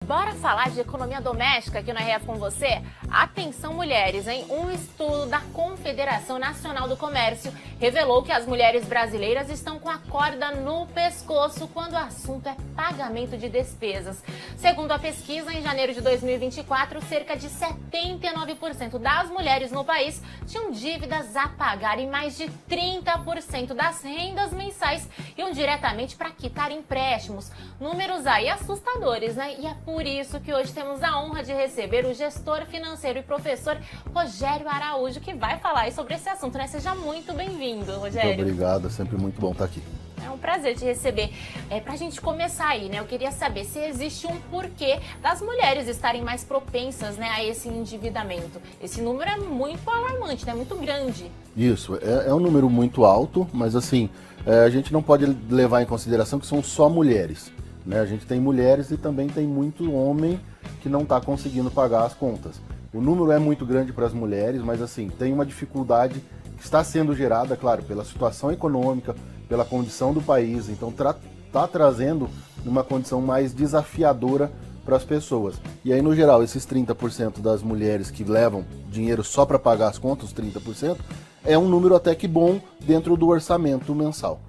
Bora falar de economia doméstica aqui no RF com você? Atenção mulheres, hein? Um estudo da Confederação Nacional do Comércio revelou que as mulheres brasileiras estão com a corda no pescoço quando o assunto é pagamento de despesas. Segundo a pesquisa, em janeiro de 2024, cerca de 79% das mulheres no país tinham dívidas a pagar e mais de 30% das rendas mensais iam diretamente para quitar empréstimos. Números aí assustadores, né? E é por isso que hoje temos a honra de receber o gestor financeiro e professor Rogério Araújo, que vai falar aí sobre esse assunto, né? Seja muito bem-vindo, Rogério. Muito obrigado, é sempre muito bom estar aqui. É um prazer te receber. Pra gente começar aí, né? Eu queria saber se existe um porquê das mulheres estarem mais propensas, né, a esse endividamento. Esse número é muito alarmante, né? Muito grande. Isso, é um número muito alto, mas assim, a gente não pode levar em consideração que são só mulheres, né? A gente tem mulheres e também tem muito homem que não está conseguindo pagar as contas. O número é muito grande para as mulheres, mas assim, tem uma dificuldade que está sendo gerada, claro, pela situação econômica, pela condição do país, então está trazendo uma condição mais desafiadora para as pessoas. E aí, no geral, esses 30% das mulheres que levam dinheiro só para pagar as contas, 30%, é um número até que bom dentro do orçamento mensal.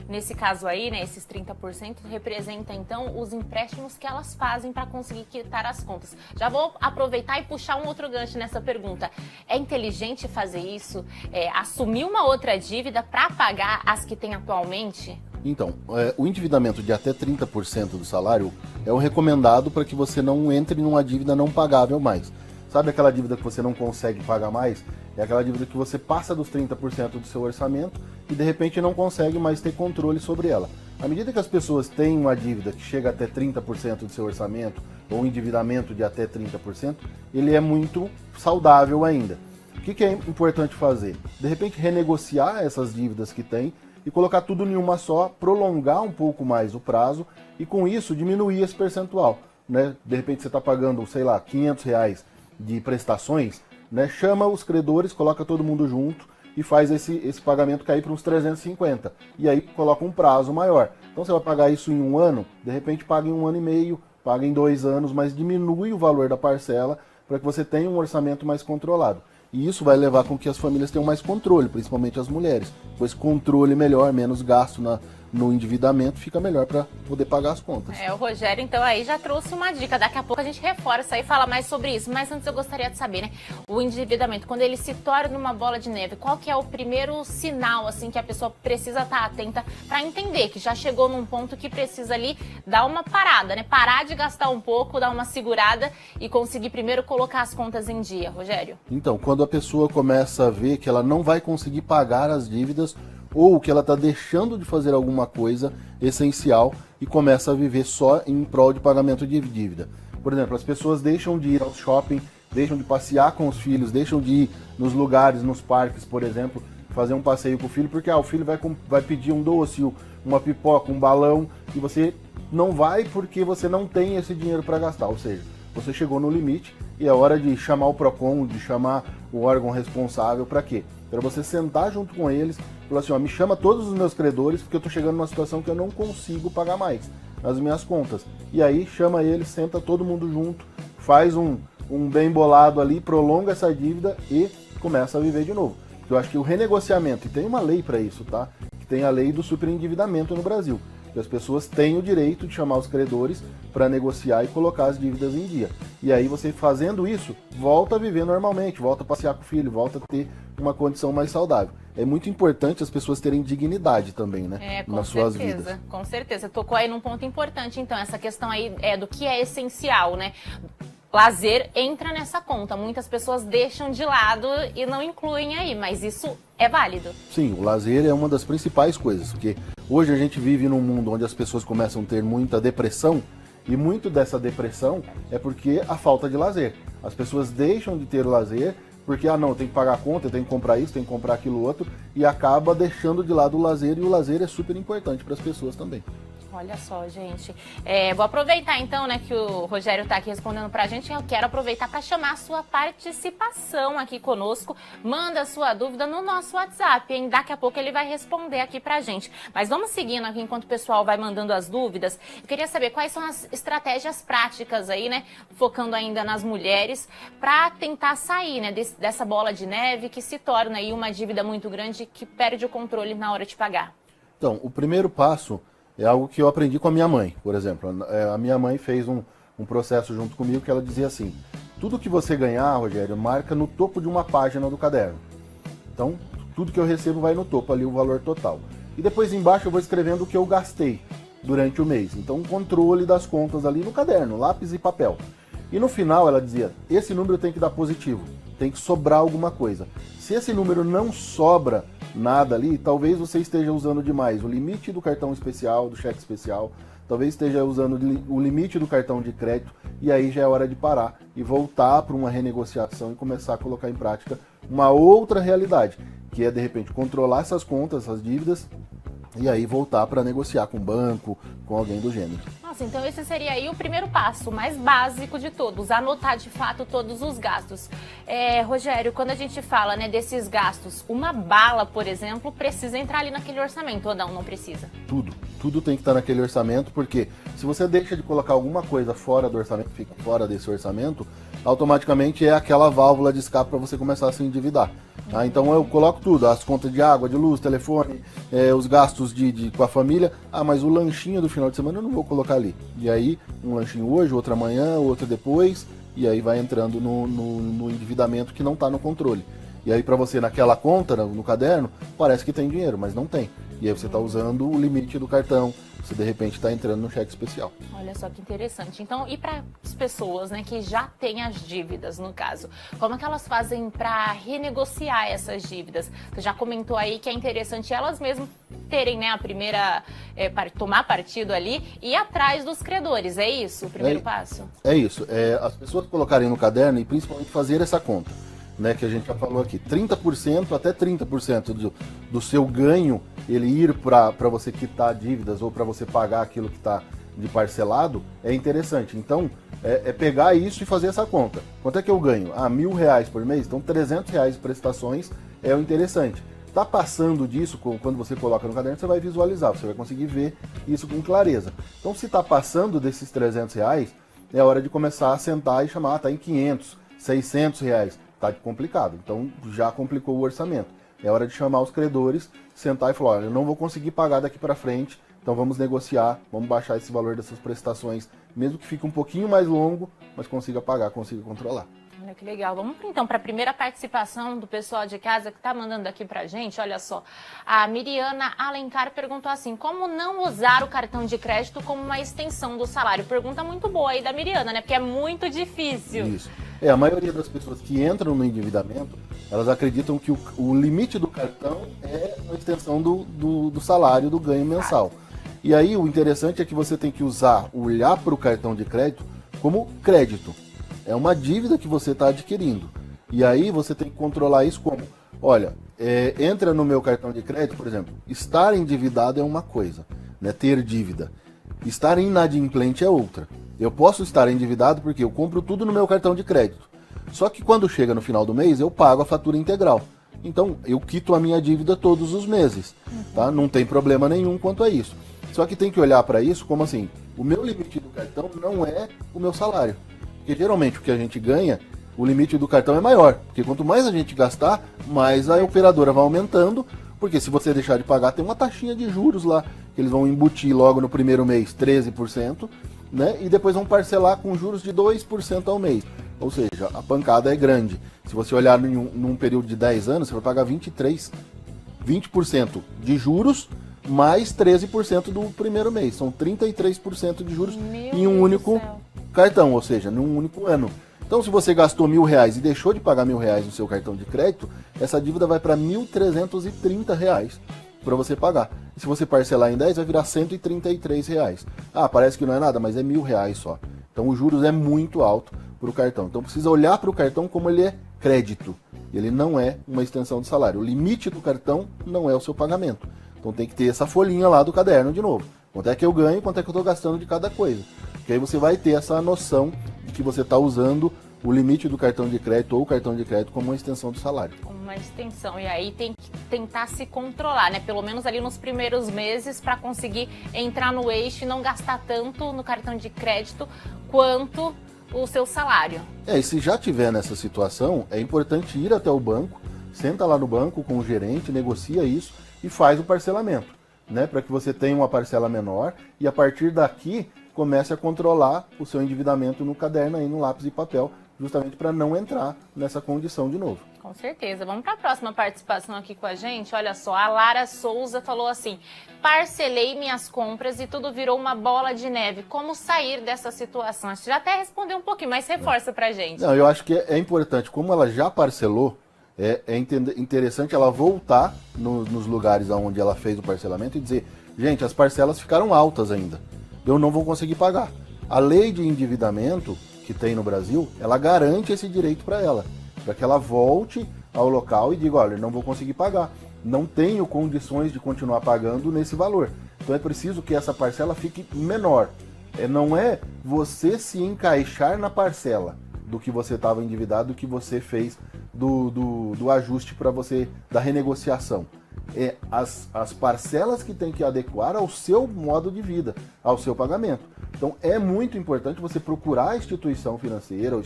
Nesse caso aí, né, esses 30% representa, então, os empréstimos que elas fazem para conseguir quitar as contas. Já vou aproveitar e puxar um outro gancho nessa pergunta. É inteligente fazer isso? Assumir uma outra dívida para pagar as que tem atualmente? Então, o endividamento de até 30% do salário é o recomendado para que você não entre numa dívida não pagável mais. Sabe aquela dívida que você não consegue pagar mais? É aquela dívida que você passa dos 30% do seu orçamento e de repente não consegue mais ter controle sobre ela. À medida que as pessoas têm uma dívida que chega até 30% do seu orçamento, ou um endividamento de até 30%, ele é muito saudável ainda. O que é importante fazer? De repente renegociar essas dívidas que tem e colocar tudo em uma só, prolongar um pouco mais o prazo e com isso diminuir esse percentual, né? De repente você está pagando, sei lá, R$500 de prestações, né? Chama os credores, coloca todo mundo junto e faz esse pagamento cair para uns 350. E aí coloca um prazo maior. Então você vai pagar isso em um ano, de repente paga em 1 ano e meio, paga em 2 anos, mas diminui o valor da parcela para que você tenha um orçamento mais controlado. E isso vai levar com que as famílias tenham mais controle, principalmente as mulheres. Pois controle melhor, menos gasto no endividamento, fica melhor para poder pagar as contas. O Rogério, então, aí já trouxe uma dica. Daqui a pouco a gente reforça e fala mais sobre isso. Mas antes eu gostaria de saber, né? O endividamento, quando ele se torna uma bola de neve, qual que é o primeiro sinal, assim, que a pessoa precisa estar atenta para entender que já chegou num ponto que precisa ali dar uma parada, né? Parar de gastar um pouco, dar uma segurada e conseguir primeiro colocar as contas em dia, Rogério? Então, quando a pessoa começa a ver que ela não vai conseguir pagar as dívidas ou que ela está deixando de fazer alguma coisa essencial e começa a viver só em prol de pagamento de dívida. Por exemplo, as pessoas deixam de ir ao shopping, deixam de passear com os filhos, deixam de ir nos lugares, nos parques, por exemplo, fazer um passeio com o filho, porque o filho vai pedir um doce, uma pipoca, um balão, e você não vai porque você não tem esse dinheiro para gastar. Ou seja, você chegou no limite e é hora de chamar o PROCON, de chamar o órgão responsável. Para quê? Para você sentar junto com eles e falar assim, me chama todos os meus credores porque eu estou chegando numa situação que eu não consigo pagar mais as minhas contas. E aí chama eles, senta todo mundo junto, faz um bem bolado ali, prolonga essa dívida e começa a viver de novo. Porque eu acho que o renegociamento, e tem uma lei para isso, tá? Que tem a lei do superendividamento no Brasil. Que as pessoas têm o direito de chamar os credores para negociar e colocar as dívidas em dia. E aí você fazendo isso, volta a viver normalmente, volta a passear com o filho, volta a ter uma condição mais saudável. É muito importante as pessoas terem dignidade também, né? Nas suas vidas. Com certeza. Tocou aí num ponto importante, então, essa questão aí do que é essencial, né? Lazer entra nessa conta. Muitas pessoas deixam de lado e não incluem aí, mas isso é válido. Sim, o lazer é uma das principais coisas, porque hoje a gente vive num mundo onde as pessoas começam a ter muita depressão, e muito dessa depressão é porque a falta de lazer. As pessoas deixam de ter o lazer porque, não, eu tenho que pagar a conta, eu tenho que comprar isso, tenho que comprar aquilo outro, e acaba deixando de lado o lazer, e o lazer é super importante para as pessoas também. Olha só, gente. Vou aproveitar então, né, que o Rogério está aqui respondendo pra gente. Eu quero aproveitar para chamar a sua participação aqui conosco. Manda a sua dúvida no nosso WhatsApp, hein? Daqui a pouco ele vai responder aqui pra gente. Mas vamos seguindo aqui enquanto o pessoal vai mandando as dúvidas. Eu queria saber quais são as estratégias práticas aí, né, focando ainda nas mulheres, para tentar sair, né, dessa bola de neve que se torna aí uma dívida muito grande que perde o controle na hora de pagar. Então, o primeiro passo é algo que eu aprendi com a minha mãe, por exemplo. A minha mãe fez um processo junto comigo que ela dizia assim: tudo que você ganhar, Rogério, marca no topo de uma página do caderno. Então, tudo que eu recebo vai no topo ali, o valor total. E depois embaixo eu vou escrevendo o que eu gastei durante o mês. Então, um controle das contas ali no caderno, lápis e papel. E no final ela dizia: esse número tem que dar positivo, tem que sobrar alguma coisa. Se esse número não sobra nada ali, talvez você esteja usando demais o limite do cartão especial, do cheque especial, talvez esteja usando o limite do cartão de crédito, e aí já é hora de parar e voltar para uma renegociação e começar a colocar em prática uma outra realidade, que é de repente controlar essas contas, essas dívidas, e aí voltar para negociar com o banco, com alguém do gênero. Nossa, então esse seria aí o primeiro passo, o mais básico de todos, anotar de fato todos os gastos. Rogério, quando a gente fala, né, desses gastos, uma bala, por exemplo, precisa entrar ali naquele orçamento, ou não precisa? Tudo tem que estar naquele orçamento, porque se você deixa de colocar alguma coisa fora do orçamento, fica fora desse orçamento, automaticamente é aquela válvula de escape para você começar a se endividar. Tá? Então eu coloco tudo, as contas de água, de luz, telefone, os gastos com a família. Mas o lanchinho do final de semana eu não vou colocar ali. E aí, um lanchinho hoje, outro amanhã, outro depois, e aí vai entrando no endividamento que não está no controle. E aí para você, naquela conta, no caderno, parece que tem dinheiro, mas não tem. E aí você está usando o limite do cartão, você de repente está entrando no cheque especial. Olha só que interessante. Então, e para as pessoas, né, que já têm as dívidas, no caso, como é que elas fazem para renegociar essas dívidas? Você já comentou aí que é interessante elas mesmas terem, né, a primeira, tomar partido ali e ir atrás dos credores, é isso o primeiro passo? É isso, as pessoas colocarem no caderno e principalmente fazer essa conta, né, que a gente já falou aqui, 30% até 30% do seu ganho, ele ir para você quitar dívidas ou para você pagar aquilo que está de parcelado, é interessante. Então, pegar isso e fazer essa conta. Quanto é que eu ganho? R$1.000 por mês? Então, R$300 de prestações é o interessante. Tá passando disso, quando você coloca no caderno, você vai visualizar, você vai conseguir ver isso com clareza. Então, se está passando desses R$300, é hora de começar a sentar e chamar, tá em R$500, R$600, tá complicado. Então, já complicou o orçamento. É hora de chamar os credores, sentar e falar: olha, eu não vou conseguir pagar daqui para frente, então vamos negociar, vamos baixar esse valor dessas prestações, mesmo que fique um pouquinho mais longo, mas consiga pagar, consiga controlar. Olha que legal. Vamos então para a primeira participação do pessoal de casa que está mandando aqui para a gente. Olha só, a Miriana Alencar perguntou assim: como não usar o cartão de crédito como uma extensão do salário? Pergunta muito boa aí da Miriana, né? Porque é muito difícil. Isso. A maioria das pessoas que entram no endividamento, elas acreditam que o limite do cartão é uma extensão do salário, do ganho mensal. E aí o interessante é que você tem que olhar para o cartão de crédito como crédito. É uma dívida que você está adquirindo. E aí você tem que controlar isso como: olha, entra no meu cartão de crédito, por exemplo, estar endividado é uma coisa, né? Ter dívida. Estar inadimplente é outra. Eu posso estar endividado porque eu compro tudo no meu cartão de crédito. Só que quando chega no final do mês, eu pago a fatura integral. Então, eu quito a minha dívida todos os meses. Tá? Não tem problema nenhum quanto a isso. Só que tem que olhar para isso como assim: o meu limite do cartão não é o meu salário. Porque geralmente o que a gente ganha, o limite do cartão é maior. Porque quanto mais a gente gastar, mais a operadora vai aumentando. Porque se você deixar de pagar, tem uma taxinha de juros lá, que eles vão embutir logo no primeiro mês 13%, né? E depois vão parcelar com juros de 2% ao mês. Ou seja, a pancada é grande. Se você olhar num período de 10 anos, você vai pagar 20% de juros, mais 13% do primeiro mês. São 33% de juros em um único cartão, ou seja, num único ano. Então, se você gastou R$1.000 e deixou de pagar R$1.000 no seu cartão de crédito, essa dívida vai para R$1.330 para você pagar. E se você parcelar em 10, vai virar R$133. Parece que não é nada, mas é R$1.000 só. Então, os juros é muito alto para o cartão. Então, precisa olhar para o cartão como ele é crédito. Ele não é uma extensão do salário. O limite do cartão não é o seu pagamento. Então, tem que ter essa folhinha lá do caderno de novo. Quanto é que eu ganho, quanto é que eu estou gastando de cada coisa. Porque aí você vai ter essa noção de que você está usando o limite do cartão de crédito ou o cartão de crédito como uma extensão do salário. Uma extensão, e aí tem que tentar se controlar, né? Pelo menos ali nos primeiros meses para conseguir entrar no eixo e não gastar tanto no cartão de crédito quanto o seu salário. E se já tiver nessa situação, é importante ir até o banco, senta lá no banco com o gerente, negocia isso e faz o parcelamento, né? Para que você tenha uma parcela menor e a partir daqui comece a controlar o seu endividamento no caderno aí, no lápis e papel, justamente para não entrar nessa condição de novo. Com certeza. Vamos para a próxima participação aqui com a gente. Olha só, a Lara Souza falou assim: parcelei minhas compras e tudo virou uma bola de neve. Como sair dessa situação? Acho que já até respondeu um pouquinho, mas reforça para a gente. Não, eu acho que é importante, como ela já parcelou, é interessante ela voltar nos lugares onde ela fez o parcelamento e dizer: gente, as parcelas ficaram altas ainda, eu não vou conseguir pagar. A lei de endividamento que tem no Brasil, ela garante esse direito para ela, para que ela volte ao local e diga: olha, eu não vou conseguir pagar, não tenho condições de continuar pagando nesse valor. Então é preciso que essa parcela fique menor. Não é você se encaixar na parcela do que você estava endividado, do que você fez do ajuste para você, da renegociação. É as parcelas que tem que adequar ao seu modo de vida, ao seu pagamento. Então é muito importante você procurar a instituição financeira,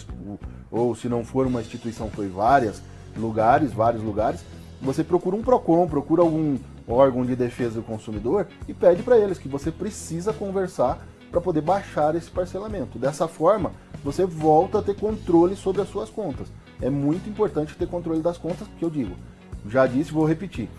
ou se não for uma instituição, foi vários lugares, você procura um PROCON, procura algum órgão de defesa do consumidor e pede para eles que você precisa conversar para poder baixar esse parcelamento. Dessa forma, você volta a ter controle sobre as suas contas. É muito importante ter controle das contas, porque eu digo, já disse, vou repetir.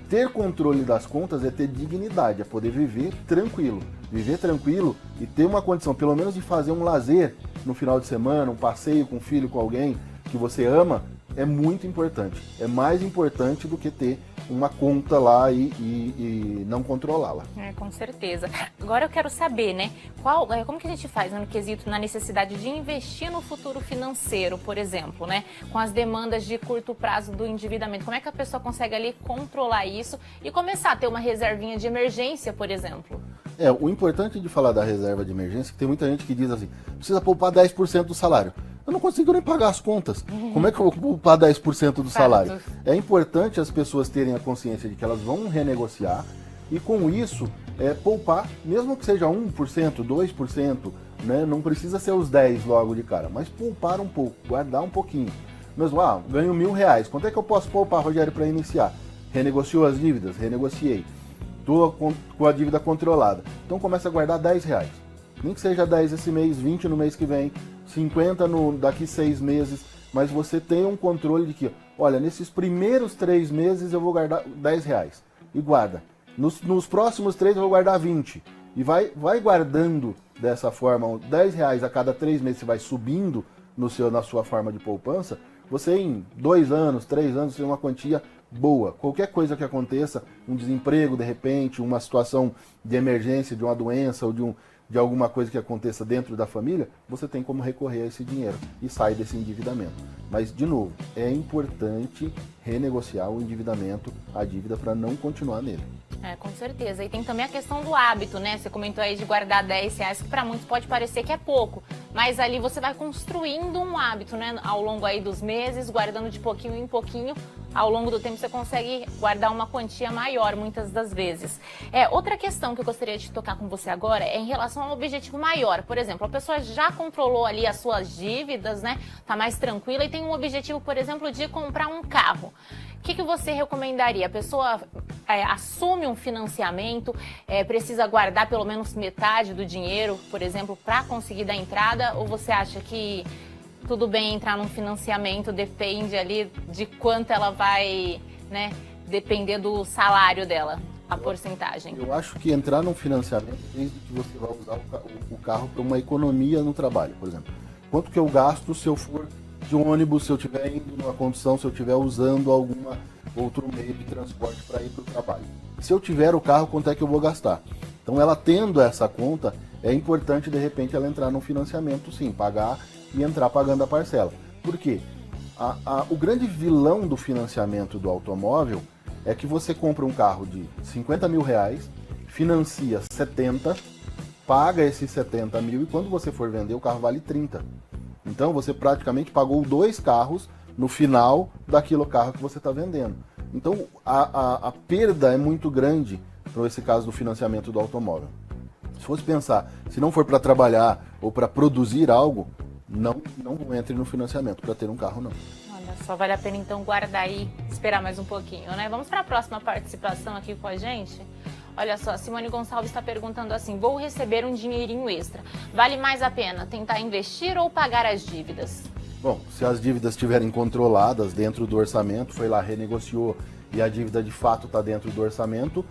Ter controle das contas é ter dignidade, é poder viver tranquilo. Viver tranquilo e ter uma condição, pelo menos de fazer um lazer no final de semana, um passeio com o filho, com alguém que você ama, é muito importante. É mais importante do que ter uma conta lá e não controlá-la. Com certeza. Agora eu quero saber, né? Como que a gente faz no quesito, na necessidade de investir no futuro financeiro, por exemplo, né? Com as demandas de curto prazo do endividamento. Como é que a pessoa consegue ali controlar isso e começar a ter uma reservinha de emergência, por exemplo? O importante de falar da reserva de emergência é que tem muita gente que diz assim: precisa poupar 10% do salário. Eu não consigo nem pagar as contas. Como é que eu vou poupar 10% do salário? É importante as pessoas terem a consciência de que elas vão renegociar e com isso poupar, mesmo que seja 1%, 2%, né? Não precisa ser os 10% logo de cara, mas poupar um pouco, guardar um pouquinho. Mesmo, ganho R$1.000, quanto é que eu posso poupar, Rogério, para iniciar? Renegociou as dívidas? Renegociei. Estou com a dívida controlada. Então começa a guardar R$10. Nem que seja 10 esse mês, 20 no mês que vem, 50 daqui 6 meses, mas você tem um controle de que, olha, nesses primeiros 3 meses eu vou guardar R$10 e guarda. Nos próximos 3 eu vou guardar 20 e vai guardando dessa forma, R$10 a cada 3 meses você vai subindo na sua forma de poupança, você em 2 anos, 3 anos tem uma quantia boa. Qualquer coisa que aconteça, um desemprego de repente, uma situação de emergência, de uma doença ou de alguma coisa que aconteça dentro da família, você tem como recorrer a esse dinheiro e sai desse endividamento. Mas, de novo, é importante renegociar o endividamento, a dívida, para não continuar nele. Com certeza. E tem também a questão do hábito, né? Você comentou aí de guardar R$10, que para muitos pode parecer que é pouco, mas ali você vai construindo um hábito, né? Ao longo aí dos meses, guardando de pouquinho em pouquinho, ao longo do tempo você consegue guardar uma quantia maior, muitas das vezes. Outra questão que eu gostaria de tocar com você agora é em relação a um objetivo maior. Por exemplo, a pessoa já controlou ali as suas dívidas, né? Tá mais tranquila e tem um objetivo, por exemplo, de comprar um carro. O que você recomendaria? A pessoa assume um financiamento, precisa guardar pelo menos metade do dinheiro, por exemplo, para conseguir dar entrada? Ou você acha que tudo bem entrar num financiamento, depende ali de quanto ela vai, né, depender do salário dela, a porcentagem? Eu acho que entrar num financiamento desde que você vai usar o carro para uma economia no trabalho, por exemplo. Quanto que eu gasto se eu for de ônibus, se eu estiver indo numa condução, se eu estiver usando algum outro meio de transporte para ir para o trabalho. Se eu tiver o carro, quanto é que eu vou gastar? Então, ela tendo essa conta, é importante, de repente, ela entrar num financiamento, sim, pagar e entrar pagando a parcela. Por quê? O grande vilão do financiamento do automóvel é que você compra um carro de R$50.000, financia 70, paga esses 70 mil e quando você for vender o carro vale 30. Então você praticamente pagou 2 carros no final daquele carro que você está vendendo. Então a perda é muito grande para esse caso do financiamento do automóvel. Se fosse pensar, se não for para trabalhar ou para produzir algo, não entre no financiamento para ter um carro, não. Olha só, vale a pena então guardar aí, esperar mais um pouquinho, né? Vamos para a próxima participação aqui com a gente. Olha só, Simone Gonçalves está perguntando assim: vou receber um dinheirinho extra. Vale mais a pena tentar investir ou pagar as dívidas? Bom, se as dívidas estiverem controladas dentro do orçamento, foi lá, renegociou e a dívida de fato está dentro do orçamento,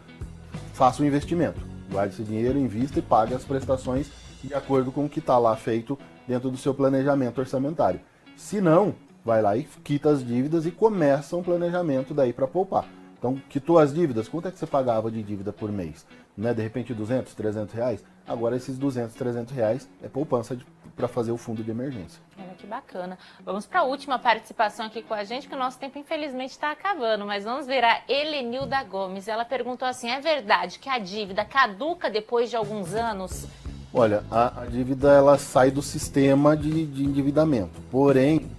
faça o investimento. Guarde esse dinheiro, invista e pague as prestações de acordo com o que está lá feito dentro do seu planejamento orçamentário. Se não, vai lá e quita as dívidas e começa um planejamento daí para poupar. Então, quitou as dívidas, quanto é que você pagava de dívida por mês? Né? De repente 200, 300 reais? Agora esses 200, 300 reais é poupança para fazer o fundo de emergência. Olha que bacana. Vamos para a última participação aqui com a gente, que o nosso tempo infelizmente está acabando, mas vamos ver a Helenilda Gomes. Ela perguntou assim: é verdade que a dívida caduca depois de alguns anos? Olha, a dívida ela sai do sistema de endividamento, porém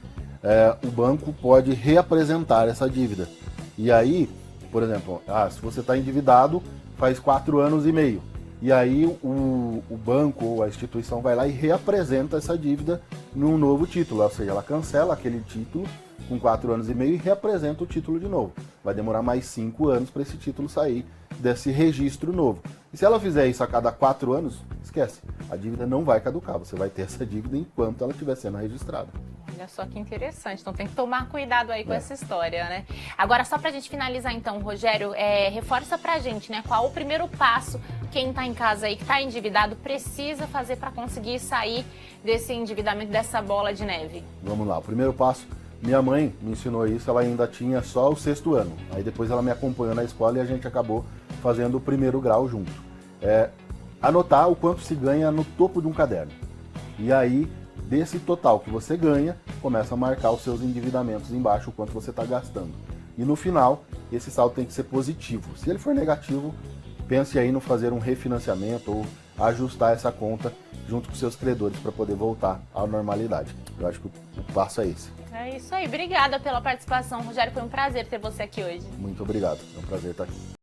o banco pode reapresentar essa dívida. E aí, por exemplo, se você está endividado faz 4 anos e meio, e aí o banco ou a instituição vai lá e reapresenta essa dívida num novo título, ou seja, ela cancela aquele título com 4 anos e meio e reapresenta o título de novo. Vai demorar mais 5 anos para esse título sair desse registro novo. E se ela fizer isso a cada 4 anos, esquece, a dívida não vai caducar, você vai ter essa dívida enquanto ela estiver sendo registrada. Olha só que interessante, então tem que tomar cuidado aí com essa história, né? Agora, só pra gente finalizar então, Rogério, reforça pra gente, né, qual o primeiro passo quem tá em casa aí, que tá endividado, precisa fazer para conseguir sair desse endividamento, dessa bola de neve? Vamos lá, o primeiro passo, minha mãe me ensinou isso, ela ainda tinha só o 6º ano, aí depois ela me acompanhou na escola e a gente acabou fazendo o 1º grau junto. Anotar o quanto se ganha no topo de um caderno. E aí, desse total que você ganha, começa a marcar os seus endividamentos embaixo, o quanto você está gastando. E no final, esse saldo tem que ser positivo. Se ele for negativo, pense aí no fazer um refinanciamento ou ajustar essa conta junto com seus credores para poder voltar à normalidade. Eu acho que o passo é esse. É isso aí. Obrigada pela participação, Rogério. Foi um prazer ter você aqui hoje. Muito obrigado. É um prazer estar aqui.